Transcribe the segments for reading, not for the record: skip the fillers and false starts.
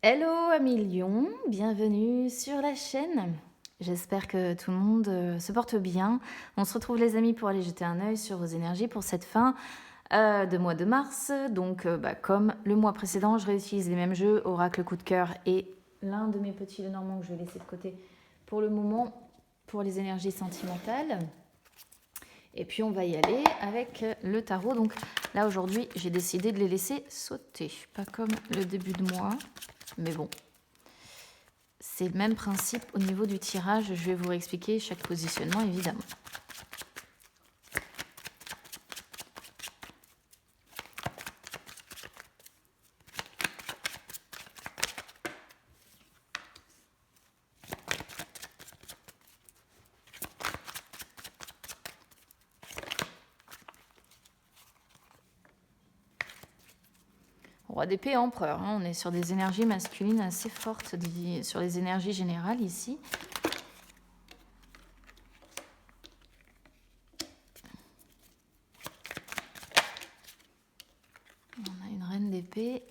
Hello amis lions, bienvenue sur la chaîne. J'espère que tout le monde se porte bien. On se retrouve les amis pour aller jeter un œil sur vos énergies pour cette fin de mois de mars. Donc comme le mois précédent, je réutilise les mêmes jeux, Oracle coup de cœur et l'un de mes petits Lenormand que je vais laisser de côté pour le moment pour les énergies sentimentales. Et puis on va y aller avec le tarot. Donc là aujourd'hui, j'ai décidé de les laisser sauter. Pas comme le début de mois, mais bon. C'est le même principe au niveau du tirage. Je vais vous réexpliquer chaque positionnement évidemment. Roi d'épée, empereur, hein. On est sur des énergies masculines assez fortes, sur les énergies générales ici. On a une reine d'épée.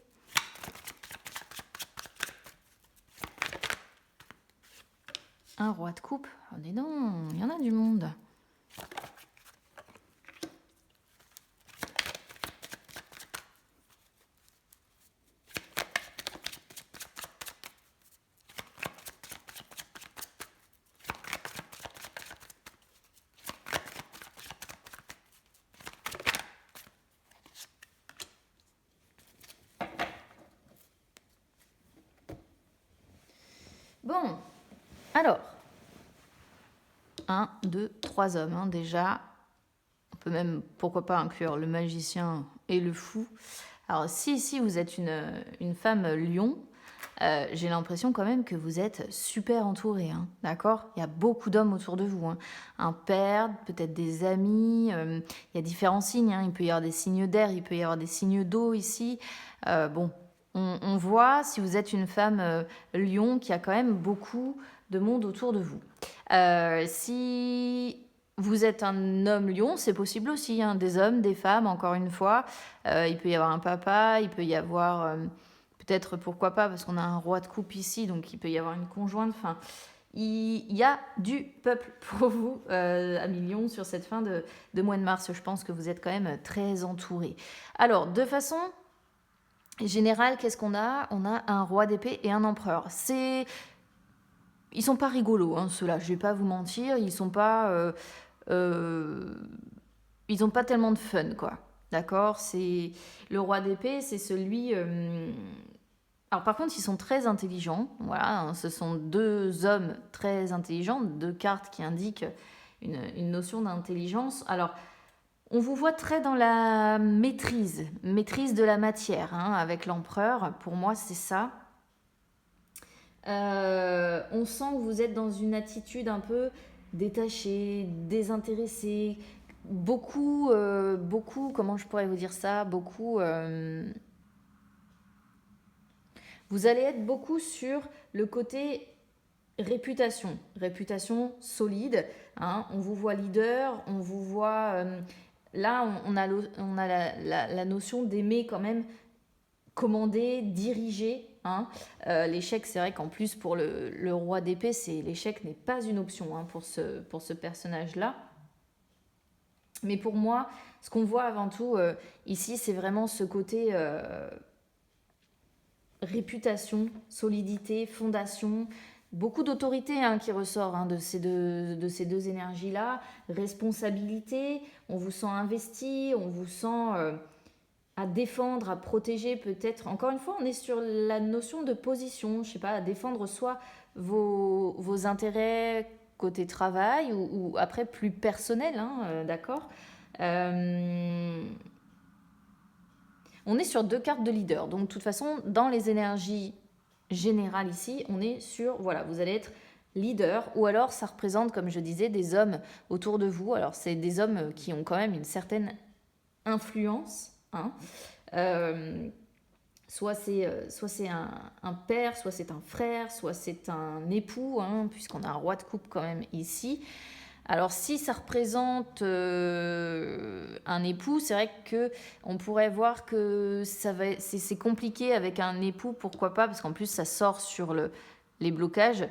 Un roi de coupe. Oh, dis donc, il y en a du monde. Bon, alors, 1, 2, 3 hommes, hein, déjà. On peut même, pourquoi pas, inclure le magicien et le fou. Alors, si ici vous êtes une femme lion, j'ai l'impression quand même que vous êtes super entourée, hein, d'accord? Il y a beaucoup d'hommes autour de vous, hein. Un père, peut-être des amis, il y a différents signes, hein. Il peut y avoir des signes d'air, il peut y avoir des signes d'eau ici. Bon, on voit, si vous êtes une femme lion, qu'il y a quand même beaucoup de monde autour de vous. Si vous êtes un homme lion, c'est possible aussi, hein, des hommes, des femmes, encore une fois. Il peut y avoir un papa, il peut y avoir peut-être, pourquoi pas, parce qu'on a un roi de coupe ici, donc il peut y avoir une conjointe. Enfin, il y a du peuple pour vous, amis lions, sur cette fin de mois de mars. Je pense que vous êtes quand même très entourés. Alors, de façon générale, qu'est-ce qu'on a? On a un roi d'épée et un empereur. Ils sont pas rigolos, hein, ceux-là, je vais pas vous mentir. Ils sont pas... ils n'ont pas tellement de fun, quoi. D'accord? C'est le roi d'épée, c'est celui. Alors par contre, ils sont très intelligents. Voilà, hein, ce sont deux hommes très intelligents, deux cartes qui indiquent une notion d'intelligence. Alors, on vous voit très dans la maîtrise de la matière, hein, avec l'empereur. Pour moi, c'est ça. On sent que vous êtes dans une attitude un peu détachée, désintéressée, beaucoup, comment je pourrais vous dire ça, vous allez être beaucoup sur le côté réputation solide, hein. On vous voit leader, on vous voit, là on a la notion d'aimer quand même commander, diriger, hein. L'échec, c'est vrai qu'en plus pour le roi d'épée, l'échec n'est pas une option, hein, pour ce personnage-là. Mais pour moi, ce qu'on voit avant tout ici, c'est vraiment ce côté réputation, solidité, fondation, beaucoup d'autorité, hein, qui ressort, hein, de ces deux énergies-là, responsabilité, on vous sent investi, on vous sent à défendre, à protéger peut-être. Encore une fois, on est sur la notion de position, je sais pas, à défendre soit vos intérêts côté travail ou après plus personnel, hein, d'accord. Euh, on est sur deux cartes de leader. Donc, de toute façon, dans les énergies générales ici, on est sur, voilà, vous allez être leader ou alors ça représente, comme je disais, des hommes autour de vous. Alors, c'est des hommes qui ont quand même une certaine influence, hein. Euh, soit c'est un père, soit c'est un frère, soit c'est un époux, hein, puisqu'on a un roi de coupe quand même ici. Alors si ça représente un époux, c'est vrai que on pourrait voir que c'est compliqué avec un époux, pourquoi pas, parce qu'en plus ça sort sur les blocages.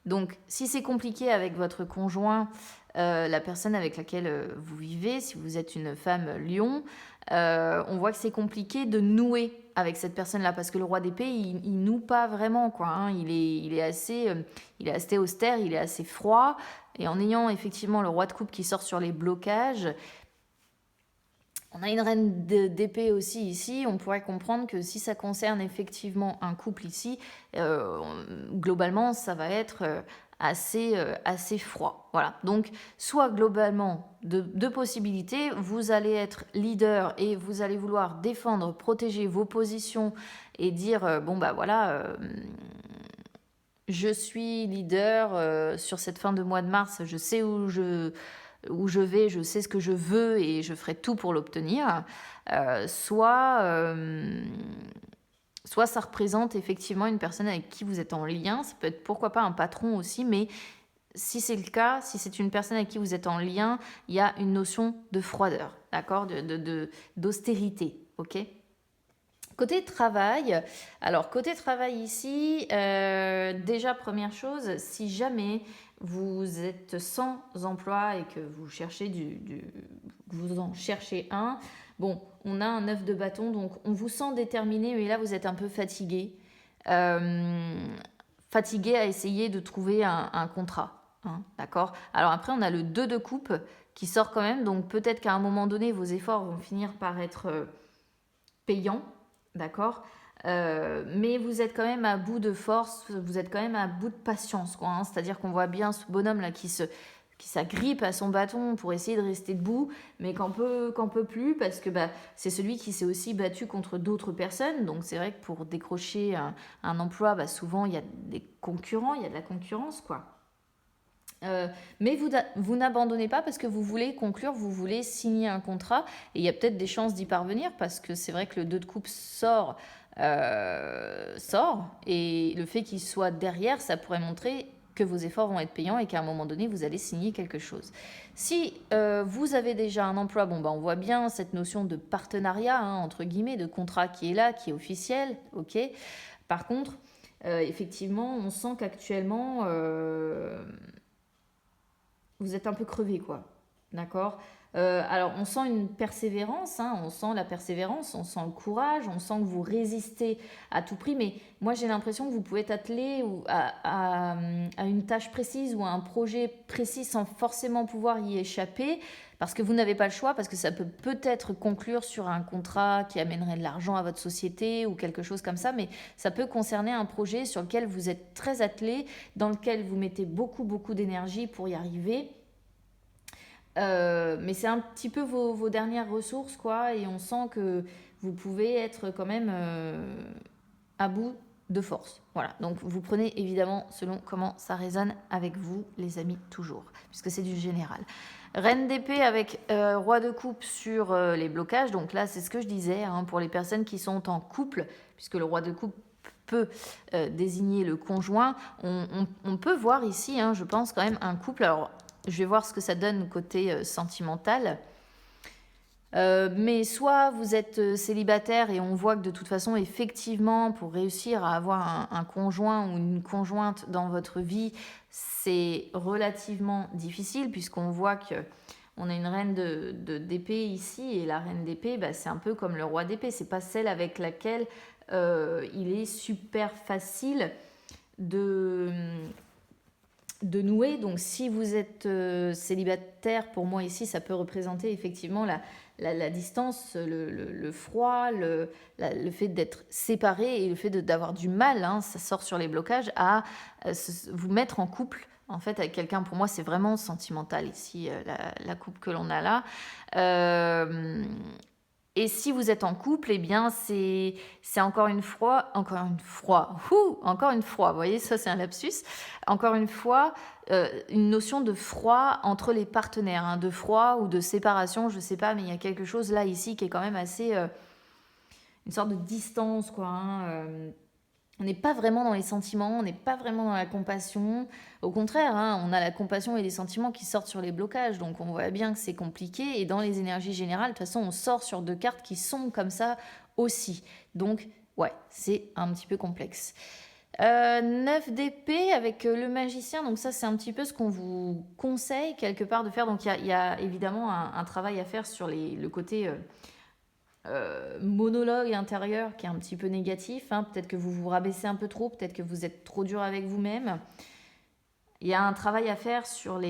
Donc si c'est compliqué avec votre conjoint, la personne avec laquelle vous vivez, si vous êtes une femme lion, on voit que c'est compliqué de nouer avec cette personne-là, parce que le roi d'épée, il noue pas vraiment, quoi, hein. Il est assez austère, il est assez froid, et en ayant effectivement le roi de coupe qui sort sur les blocages, on a une reine d'épée aussi ici. On pourrait comprendre que si ça concerne effectivement un couple ici, globalement, ça va être assez froid. Voilà. Donc, soit globalement, deux possibilités. Vous allez être leader et vous allez vouloir défendre, protéger vos positions et dire, bon, bah voilà, je suis leader sur cette fin de mois de mars, je sais où je vais, je sais ce que je veux et je ferai tout pour l'obtenir. Soit ça représente effectivement une personne avec qui vous êtes en lien, ça peut être pourquoi pas un patron aussi, mais si c'est le cas, si c'est une personne avec qui vous êtes en lien, il y a une notion de froideur, d'accord, d'austérité, ok. Côté travail, alors côté travail ici, déjà première chose, si jamais vous êtes sans emploi et que vous cherchez vous en cherchez un, bon, on a un 9 de bâton, donc on vous sent déterminé, mais là vous êtes un peu fatigué, fatigué à essayer de trouver un contrat, hein, d'accord. Alors après on a le 2 de coupe qui sort quand même, donc peut-être qu'à un moment donné vos efforts vont finir par être payants. D'accord, mais vous êtes quand même à bout de force, vous êtes quand même à bout de patience, quoi, hein. C'est-à-dire qu'on voit bien ce bonhomme-là qui s'agrippe à son bâton pour essayer de rester debout, mais qu'en peut plus, parce que c'est celui qui s'est aussi battu contre d'autres personnes. Donc c'est vrai que pour décrocher un emploi, souvent il y a des concurrents, il y a de la concurrence, quoi. Mais vous n'abandonnez pas parce que vous voulez conclure, vous voulez signer un contrat et il y a peut-être des chances d'y parvenir parce que c'est vrai que le 2 de coupe sort et le fait qu'il soit derrière, ça pourrait montrer que vos efforts vont être payants et qu'à un moment donné, vous allez signer quelque chose. Si vous avez déjà un emploi, on voit bien cette notion de partenariat, hein, entre guillemets, de contrat qui est là, qui est officiel, ok. Par contre, effectivement, on sent qu'actuellement vous êtes un peu crevé, quoi. D'accord. Alors, on sent une persévérance, hein, on sent la persévérance, on sent le courage, on sent que vous résistez à tout prix, mais moi j'ai l'impression que vous pouvez être attelé à une tâche précise ou à un projet précis sans forcément pouvoir y échapper, parce que vous n'avez pas le choix, parce que ça peut peut-être conclure sur un contrat qui amènerait de l'argent à votre société ou quelque chose comme ça, mais ça peut concerner un projet sur lequel vous êtes très attelé, dans lequel vous mettez beaucoup, beaucoup d'énergie pour y arriver. Mais c'est un petit peu vos dernières ressources, quoi, et on sent que vous pouvez être quand même à bout de force. Voilà, donc vous prenez évidemment selon comment ça résonne avec vous, les amis, toujours, puisque c'est du général. Reine d'épée avec roi de coupe sur les blocages, donc là c'est ce que je disais, hein, pour les personnes qui sont en couple, puisque le roi de coupe peut désigner le conjoint, on peut voir ici, hein, je pense quand même un couple. Alors je vais voir ce que ça donne côté sentimental. Mais soit vous êtes célibataire et on voit que de toute façon, effectivement, pour réussir à avoir un conjoint ou une conjointe dans votre vie, c'est relativement difficile puisqu'on voit qu'on a une reine d'épée ici et la reine d'épée, c'est un peu comme le roi d'épée. C'est pas celle avec laquelle il est super facile de nouer. Donc si vous êtes célibataire, pour moi ici ça peut représenter effectivement la distance, le froid, le fait d'être séparé et le fait d'avoir du mal, hein, ça sort sur les blocages, à vous mettre en couple en fait avec quelqu'un. Pour moi c'est vraiment sentimental ici, la couple que l'on a là. Et si vous êtes en couple, eh bien c'est encore une fois, vous voyez, ça c'est un lapsus, encore une fois, une notion de froid entre les partenaires, hein, de froid ou de séparation, je sais pas, mais il y a quelque chose là ici qui est quand même assez, une sorte de distance, quoi, hein, On n'est pas vraiment dans les sentiments, on n'est pas vraiment dans la compassion. Au contraire, hein, on a la compassion et les sentiments qui sortent sur les blocages. Donc on voit bien que c'est compliqué. Et dans les énergies générales, de toute façon, on sort sur 2 cartes qui sont comme ça aussi. Donc ouais, c'est un petit peu complexe. 9 d'épée avec le magicien. Donc ça, c'est un petit peu ce qu'on vous conseille quelque part de faire. Donc il y a évidemment un travail à faire sur le côté... monologue intérieur qui est un petit peu négatif, hein. Peut-être que vous vous rabaissez un peu trop, peut-être que vous êtes trop dur avec vous-même. Il y a un travail à faire sur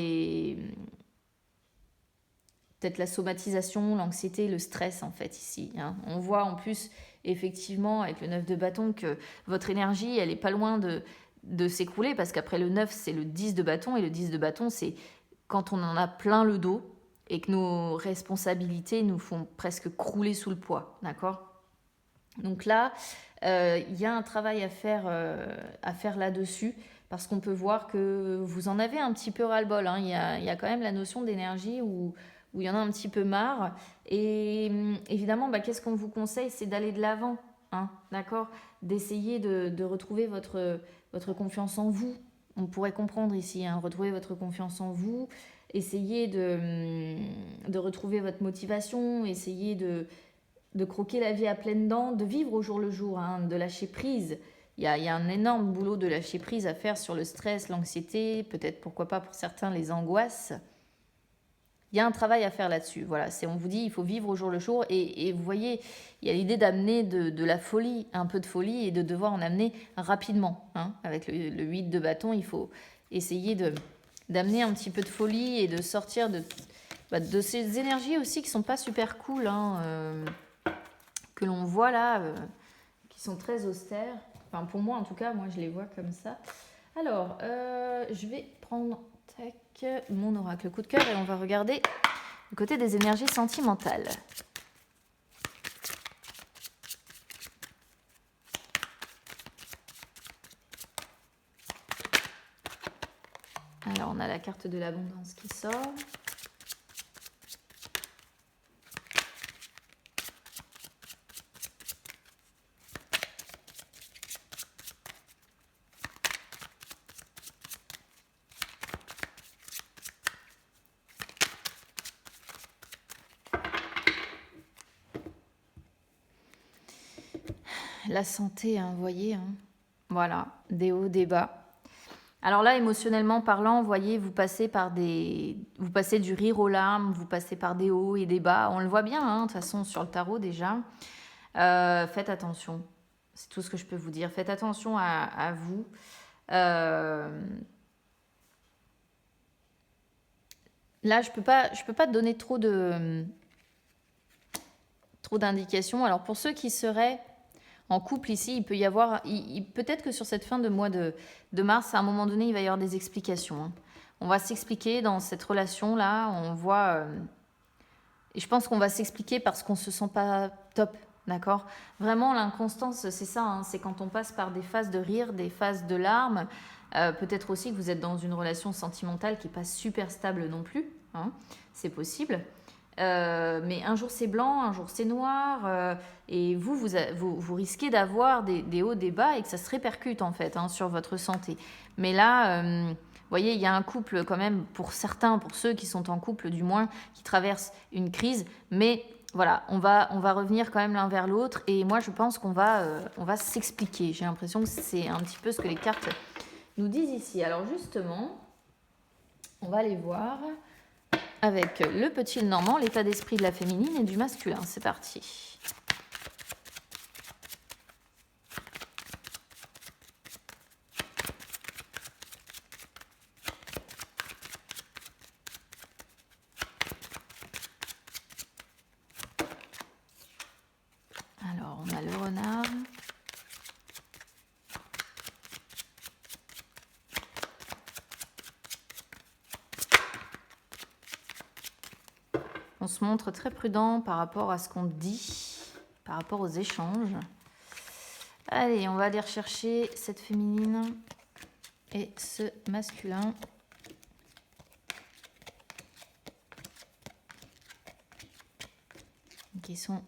peut-être la somatisation, l'anxiété, le stress en fait ici, hein. On voit en plus effectivement avec le 9 de bâton que votre énergie elle est pas loin de s'écrouler parce qu'après le 9 c'est le 10 de bâton et le 10 de bâton c'est quand on en a plein le dos et que nos responsabilités nous font presque crouler sous le poids, d'accord? Donc là, il y a un travail à faire là-dessus, parce qu'on peut voir que vous en avez un petit peu ras-le-bol, hein. Il y a quand même la notion d'énergie où il y en a un petit peu marre. Et évidemment, bah, qu'est-ce qu'on vous conseille? C'est d'aller de l'avant, hein, d'accord? D'essayer de retrouver votre confiance en vous. On pourrait comprendre ici, hein, retrouver votre confiance en vous, essayer de retrouver votre motivation, essayer de croquer la vie à pleines dents, de vivre au jour le jour, hein, de lâcher prise. Il y a un énorme boulot de lâcher prise à faire sur le stress, l'anxiété, peut-être pourquoi pas pour certains les angoisses. Il y a un travail à faire là-dessus. Voilà, on vous dit il faut vivre au jour le jour et vous voyez, il y a l'idée d'amener de la folie, un peu de folie et de devoir en amener rapidement, hein. Avec le 8 de bâton, il faut essayer d'amener un petit peu de folie et de sortir de ces énergies aussi qui sont pas super cool, hein, que l'on voit là, qui sont très austères. Enfin, pour moi, en tout cas, moi, je les vois comme ça. Alors, je vais prendre mon oracle coup de cœur et on va regarder le côté des énergies sentimentales. Alors, on a la carte de l'abondance qui sort. La santé, hein, vous voyez, hein. Voilà, des hauts, des bas. Alors là, émotionnellement parlant, vous voyez, vous passez du rire aux larmes, vous passez par des hauts et des bas. On le voit bien, hein, de toute façon, sur le tarot déjà. Faites attention. C'est tout ce que je peux vous dire. Faites attention à vous. Là, je peux pas te donner trop d'indications. Alors, pour ceux qui seraient en couple ici, il peut y avoir... peut-être que sur cette fin de mois de mars, à un moment donné, il va y avoir des explications, hein. On va s'expliquer dans cette relation-là. On voit... et je pense qu'on va s'expliquer parce qu'on ne se sent pas top, d'accord? Vraiment, l'inconstance, c'est ça, hein, c'est quand on passe par des phases de rire, des phases de larmes. Peut-être aussi que vous êtes dans une relation sentimentale qui n'est pas super stable non plus, hein, c'est possible. Mais un jour c'est blanc, un jour c'est noir, et vous risquez d'avoir des hauts, des bas et que ça se répercute en fait, hein, sur votre santé. Mais là, vous voyez, il y a un couple quand même, pour certains, pour ceux qui sont en couple du moins, qui traversent une crise, mais voilà, on va revenir quand même l'un vers l'autre, et moi je pense qu'on va s'expliquer. J'ai l'impression que c'est un petit peu ce que les cartes nous disent ici. Alors justement, on va aller voir avec le petit normand, l'état d'esprit de la féminine et du masculin. C'est parti. Alors, on a le renard. On se montre très prudent par rapport à ce qu'on dit, par rapport aux échanges. Allez, on va aller rechercher cette féminine et ce masculin. Qui sont...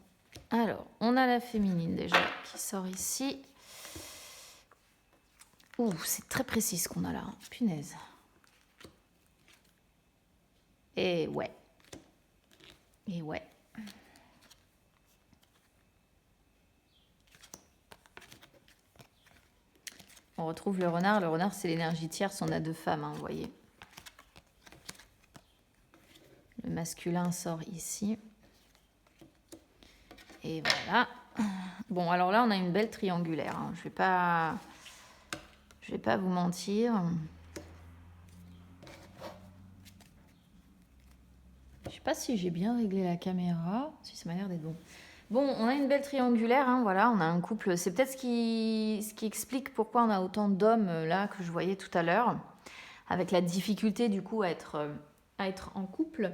Alors, on a la féminine déjà qui sort ici. Ouh, c'est très précis ce qu'on a là. Punaise. Et ouais. Et ouais. On retrouve le renard. Le renard, c'est l'énergie tierce. On a 2 femmes, hein, vous voyez. Le masculin sort ici. Et voilà. Bon, alors là, on a une belle triangulaire. Hein. Je vais pas vous mentir. Je sais pas si j'ai bien réglé la caméra. Si ça m'a l'air d'être bon. Bon, on a une belle triangulaire. Hein, voilà, on a un couple. C'est peut-être ce qui explique pourquoi on a autant d'hommes là que je voyais tout à l'heure, avec la difficulté du coup à être en couple.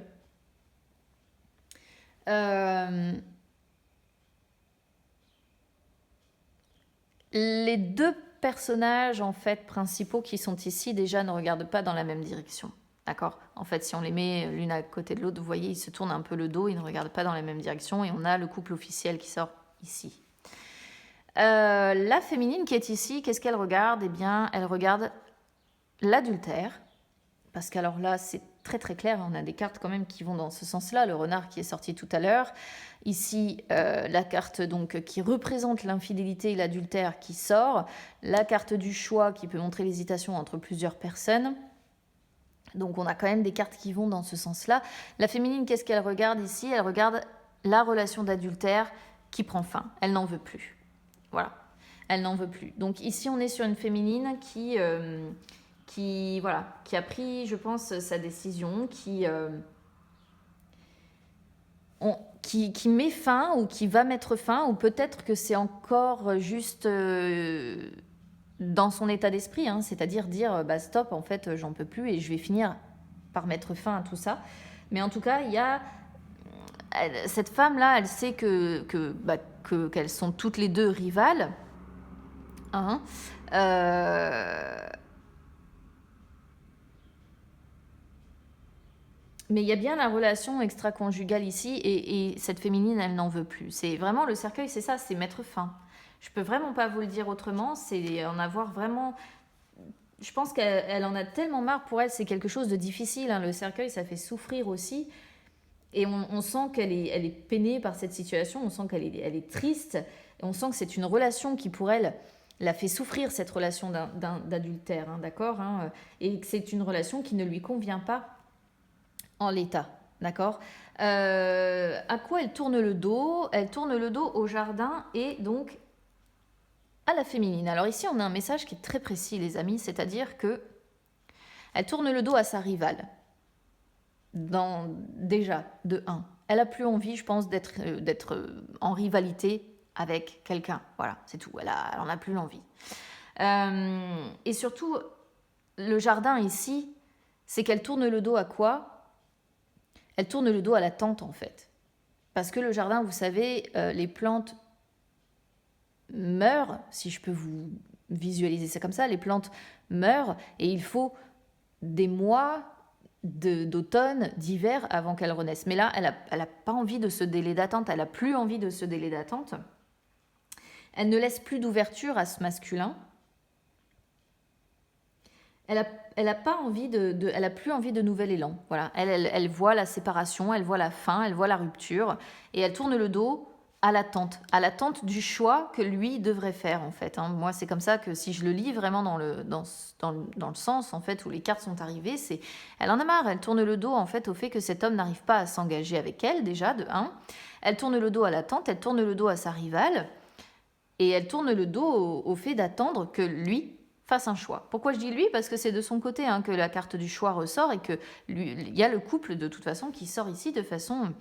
Les 2 personnages en fait principaux qui sont ici déjà ne regardent pas dans la même direction. D'accord ? En fait, si on les met l'une à côté de l'autre, vous voyez, ils se tournent un peu le dos, ils ne regardent pas dans la même direction et on a le couple officiel qui sort ici. La féminine qui est ici, qu'est-ce qu'elle regarde ? Eh bien, elle regarde l'adultère. Parce qu'alors là, c'est très très clair, on a des cartes quand même qui vont dans ce sens-là. Le renard qui est sorti tout à l'heure. Ici, la carte donc qui représente l'infidélité et l'adultère qui sort. La carte du choix qui peut montrer l'hésitation entre plusieurs personnes. Donc on a quand même des cartes qui vont dans ce sens-là. La féminine, qu'est-ce qu'elle regarde ici ? Elle regarde la relation d'adultère qui prend fin. Elle n'en veut plus. Voilà. Elle n'en veut plus. Donc ici, on est sur une féminine qui a pris, je pense, sa décision, qui met fin ou qui va mettre fin, ou peut-être que c'est encore juste dans son état d'esprit, hein, c'est-à-dire dire bah stop, en fait, j'en peux plus et je vais finir par mettre fin à tout ça. Mais en tout cas, il y a cette femme-là, elle sait qu'elles sont toutes les 2 rivales. Hein, mais il y a bien la relation extra-conjugale ici et cette féminine, elle n'en veut plus. C'est vraiment le cercueil, c'est ça, c'est mettre fin. Je peux vraiment pas vous le dire autrement, c'est en avoir vraiment... Je pense qu'elle en a tellement marre, pour elle, c'est quelque chose de difficile. Hein. Le cercueil, ça fait souffrir aussi. Et on sent qu'elle est peinée par cette situation, on sent qu'elle est triste, et on sent que c'est une relation qui, pour elle, la fait souffrir, cette relation d'adultère, hein, d'accord, hein, et que c'est une relation qui ne lui convient pas en l'état, d'accord. À quoi elle tourne le dos ? Elle tourne le dos au jardin et donc à la féminine. Alors ici, on a un message qui est très précis, les amis, c'est-à-dire que elle tourne le dos à sa rivale. Déjà, de 1. Elle n'a plus envie, je pense, d'être en rivalité avec quelqu'un. Voilà, c'est tout. Elle en a plus l'envie. Et surtout, le jardin ici, c'est qu'elle tourne le dos à quoi ? Elle tourne le dos à la tente, en fait. Parce que le jardin, vous savez, les plantes meurent, si je peux vous visualiser ça comme ça, les plantes meurent et il faut des mois d'automne, d'hiver avant qu'elles renaissent. Mais là, elle a pas envie de ce délai d'attente, elle n'a plus envie de ce délai d'attente. Elle ne laisse plus d'ouverture à ce masculin. Elle a pas envie elle a plus envie de nouvel élan. Voilà, elle voit la séparation, elle voit la fin, elle voit la rupture et elle tourne le dos à l'attente du choix que lui devrait faire en fait. Hein. Moi, c'est comme ça que si je le lis vraiment dans le sens en fait où les cartes sont arrivées, c'est elle en a marre. Elle tourne le dos en fait au fait que cet homme n'arrive pas à s'engager avec elle déjà de 1. Elle tourne le dos à l'attente, elle tourne le dos à sa rivale et elle tourne le dos au fait d'attendre que lui fasse un choix. Pourquoi je dis lui ? Parce que c'est de son côté hein, que la carte du choix ressort et que il y a le couple de toute façon qui sort ici de façon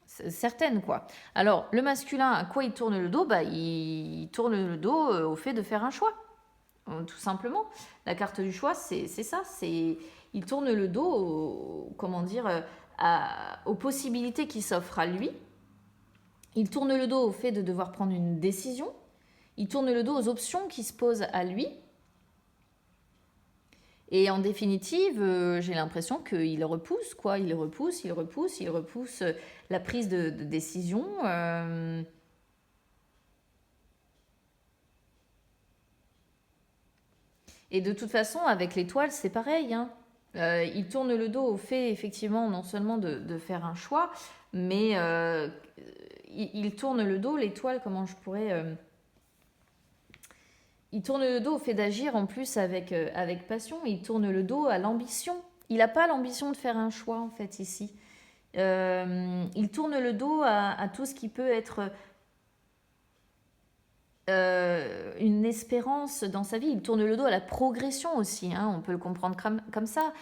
certaine quoi. Alors le masculin, à quoi il tourne le dos ? Il tourne le dos au fait de faire un choix, tout simplement. La carte du choix, c'est ça. Il tourne le dos aux possibilités qui s'offrent à lui. Il tourne le dos au fait de devoir prendre une décision. Il tourne le dos aux options qui se posent à lui. Et en définitive, j'ai l'impression qu'il repousse, quoi. Il repousse la prise de décision. Et de toute façon, avec l'étoile, c'est pareil, hein. Il tourne le dos au fait, effectivement, non seulement de faire un choix, mais il tourne le dos, l'étoile, comment je pourrais... il tourne le dos au fait d'agir en plus avec passion, il tourne le dos à l'ambition. Il n'a pas l'ambition de faire un choix, en fait, ici. Il tourne le dos à tout ce qui peut être une espérance dans sa vie. Il tourne le dos à la progression aussi, hein, on peut le comprendre comme ça.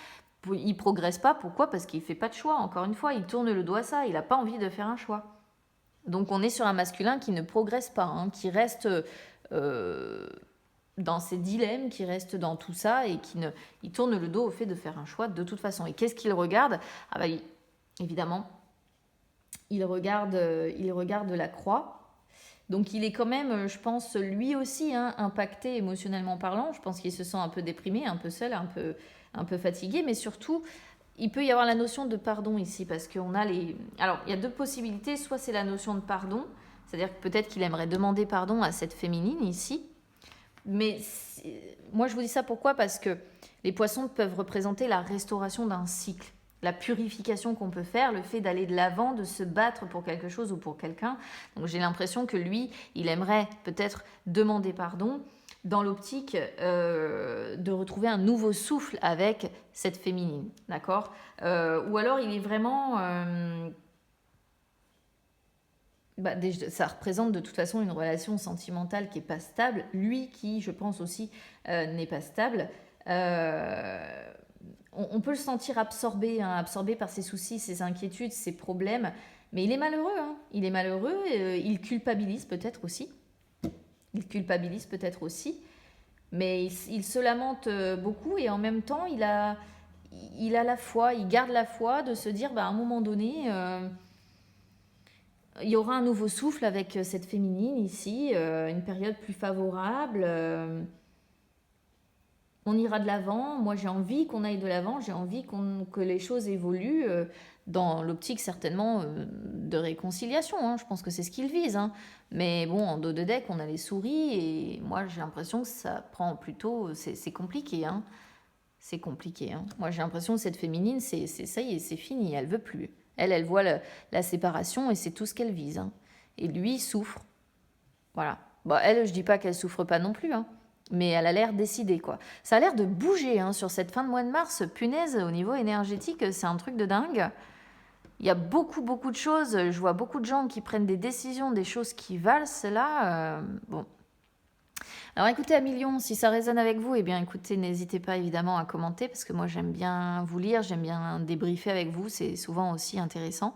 Il progresse pas, pourquoi? Parce qu'il fait pas de choix, encore une fois, il tourne le dos à ça, il n'a pas envie de faire un choix. Donc on est sur un masculin qui ne progresse pas, hein, qui reste dans ses dilemmes, qui reste dans tout ça et il tourne le dos au fait de faire un choix de toute façon. Et qu'est-ce qu'il regarde? Ah bah, évidemment, il regarde la croix. Donc il est quand même, je pense, lui aussi, hein, impacté émotionnellement parlant. Je pense qu'il se sent un peu déprimé, un peu seul, un peu fatigué, mais surtout, il peut y avoir la notion de pardon ici, parce qu'on a les... Alors, il y a deux possibilités. Soit c'est la notion de pardon, c'est-à-dire que peut-être qu'il aimerait demander pardon à cette féminine ici. Mais moi, je vous dis ça pourquoi? Parce que les poissons peuvent représenter la restauration d'un cycle, la purification qu'on peut faire, le fait d'aller de l'avant, de se battre pour quelque chose ou pour quelqu'un. Donc j'ai l'impression que lui, il aimerait peut-être demander pardon dans l'optique de retrouver un nouveau souffle avec cette féminine, d'accord? Ou alors il est vraiment... ça représente de toute façon une relation sentimentale qui n'est pas stable. Lui qui, je pense aussi, n'est pas stable. On peut le sentir absorbé, hein, absorbé par ses soucis, ses inquiétudes, ses problèmes. Mais il est malheureux. Hein. Il est malheureux. Il culpabilise peut-être aussi. Mais il se lamente beaucoup et en même temps, il a la foi. Il garde la foi de se dire, à un moment donné... il y aura un nouveau souffle avec cette féminine ici, une période plus favorable. On ira de l'avant. Moi, j'ai envie qu'on aille de l'avant. J'ai envie que les choses évoluent dans l'optique certainement de réconciliation. Hein. Je pense que c'est ce qu'ils visent. Hein. Mais bon, en dos de deck, on a les souris et moi, j'ai l'impression que ça prend plutôt... C'est compliqué. Hein. C'est compliqué. Hein. Moi, j'ai l'impression que cette féminine, ça y est, c'est fini. Elle veut plus. Elle voit la séparation et c'est tout ce qu'elle vise. Hein. Et lui, il souffre. Voilà. Bon, elle, je dis pas qu'elle souffre pas non plus, hein, mais elle a l'air décidée, quoi. Ça a l'air de bouger hein, sur cette fin de mois de mars. Punaise, au niveau énergétique, c'est un truc de dingue. Il y a beaucoup de choses. Je vois beaucoup de gens qui prennent des décisions, des choses qui valsent là. Bon. Alors écoutez, à millions, si ça résonne avec vous, eh bien écoutez, n'hésitez pas évidemment à commenter parce que moi j'aime bien vous lire, j'aime bien débriefer avec vous, c'est souvent aussi intéressant.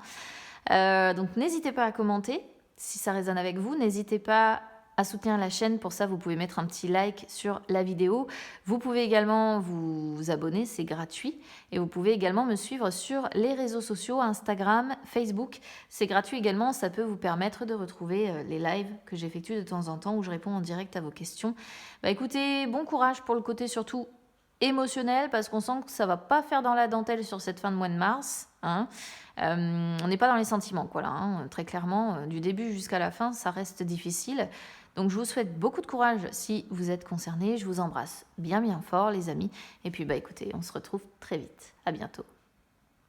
Donc n'hésitez pas à commenter si ça résonne avec vous, n'hésitez pas à soutenir la chaîne. Pour ça, vous pouvez mettre un petit like sur la vidéo. Vous pouvez également vous abonner, c'est gratuit. Et vous pouvez également me suivre sur les réseaux sociaux, Instagram, Facebook. C'est gratuit également, ça peut vous permettre de retrouver les lives que j'effectue de temps en temps où je réponds en direct à vos questions. Écoutez, bon courage pour le côté surtout émotionnel parce qu'on sent que ça va pas faire dans la dentelle sur cette fin de mois de mars. Hein. On n'est pas dans les sentiments, quoi, là, hein. Très clairement, du début jusqu'à la fin, ça reste difficile. Donc je vous souhaite beaucoup de courage si vous êtes concernés. Je vous embrasse bien fort les amis. Et puis écoutez, on se retrouve très vite. À bientôt.